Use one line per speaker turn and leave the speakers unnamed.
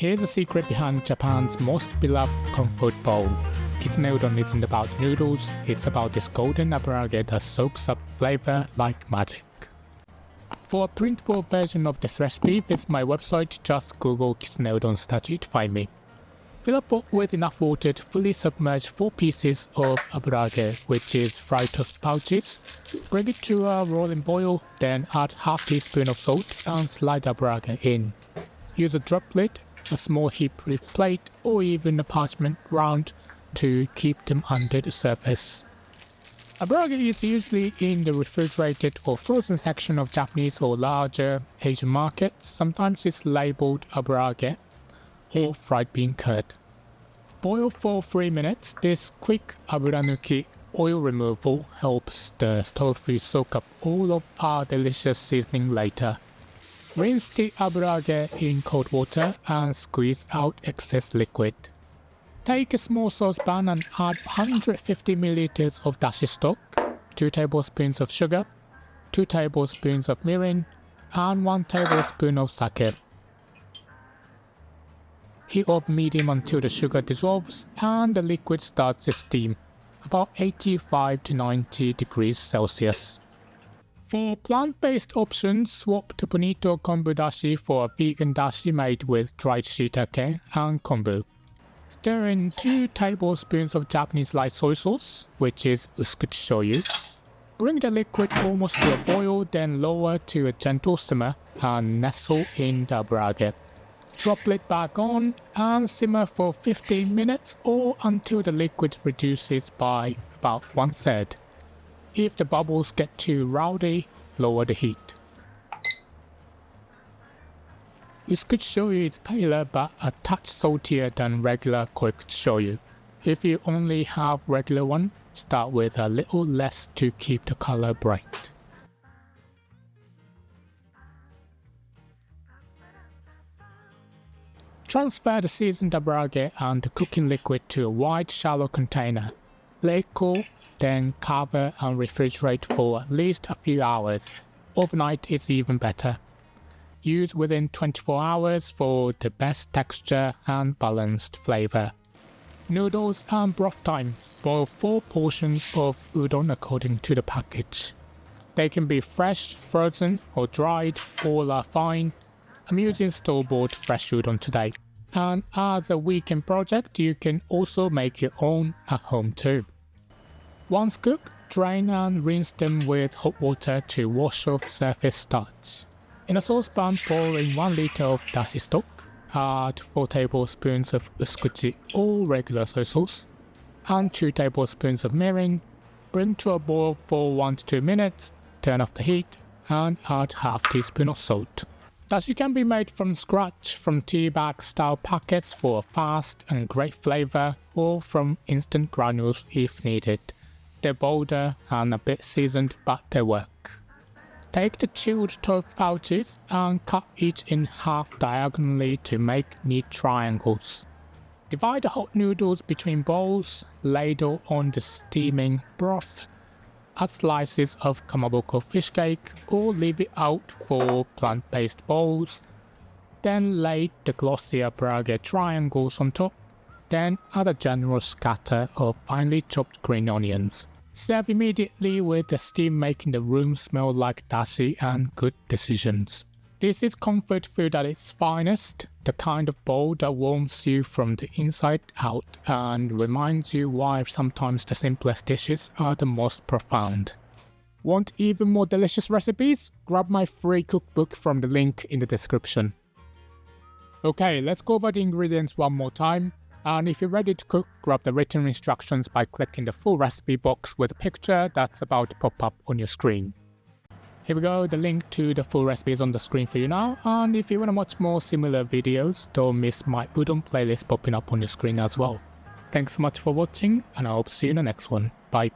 Here's a secret behind Japan's most beloved comfort bowl. Kitsune Udon isn't about noodles, it's about this golden aburaage that soaks up flavor like magic. For a printable version of this recipe, visit my website, just Google Kitsune Udon Sudachi to find me. Fill a pot with enough water to fully submerge 4 pieces of aburaage, which is fried tofu pouches. Bring it to a rolling boil, then add half teaspoon of salt and slide aburaage in. Use a drop lid, a small heat-proof plate, or even a parchment round to keep them under the surface. Aburaage is usually in the refrigerated or frozen section of Japanese or larger Asian markets. Sometimes it's labeled aburaage or fried bean curd. Boil for 3 minutes. This quick Aburanuki oil removal helps the tofu soak up all of our delicious seasoning later. Rinse the aburaage in cold water and squeeze out excess liquid. Take a small saucepan and add 150 ml of dashi stock, 2 tablespoons of sugar, 2 tablespoons of mirin, and 1 tablespoon of sake. Heat up medium until the sugar dissolves and the liquid starts to steam, about 85 to 90 degrees Celsius. For plant-based options, swap the bonito kombu dashi for a vegan dashi made with dried shiitake and kombu. Stir in 2 tablespoons of Japanese light soy sauce, which is usukuchi shoyu. Bring the liquid almost to a boil, then lower to a gentle simmer and nestle in the aburaage. Drop lid back on and simmer for 15 minutes or until the liquid reduces by about 1/3. If the bubbles get too rowdy, lower the heat. Usukuchi shoyu is paler but a touch saltier than regular cooked shoyu. If you only have regular one, start with a little less to keep the color bright. Transfer the seasoned aburaage and the cooking liquid to a wide shallow container. Let it cool, then cover and refrigerate for at least a few hours. Overnight is even better. Use within 24 hours for the best texture and balanced flavor. Noodles and broth time. Boil 4 portions of udon according to the package. They can be fresh, frozen or dried, all are fine. I'm using store-bought fresh udon today. And as a weekend project, you can also make your own at home too. Once cooked, drain and rinse them with hot water to wash off surface starch. In a saucepan, pour in 1 liter of dashi stock. Add 4 tablespoons of usukuchi or regular soy sauce and 2 tablespoons of mirin. Bring to a boil for 1 to 2 minutes. Turn off the heat and add half teaspoon of salt. Dashi can be made from scratch from tea bag style packets for a fast and great flavor, or from instant granules if needed. They're bolder and a bit seasoned, but they work. Take the chilled tofu pouches and cut each in half diagonally to make neat triangles. Divide the hot noodles between bowls, ladle on the steaming broth. Add slices of kamaboko fish cake or leave it out for plant-based bowls. Then lay the glossy aburaage triangles on top. Then add a generous scatter of finely chopped green onions. Serve immediately with the steam making the room smell like dashi and good decisions. This is comfort food at its finest, the kind of bowl that warms you from the inside out and reminds you why sometimes the simplest dishes are the most profound. Want even more delicious recipes? Grab my free cookbook from the link in the description. Okay, let's go over the ingredients one more time. And if you're ready to cook, grab the written instructions by clicking the full recipe box with a picture that's about to pop up on your screen. Here we go, the link to the full recipe is on the screen for you now, and if you want to watch more similar videos, don't miss my udon playlist popping up on your screen as well. Thanks so much for watching, and I hope to see you in the next one. Bye.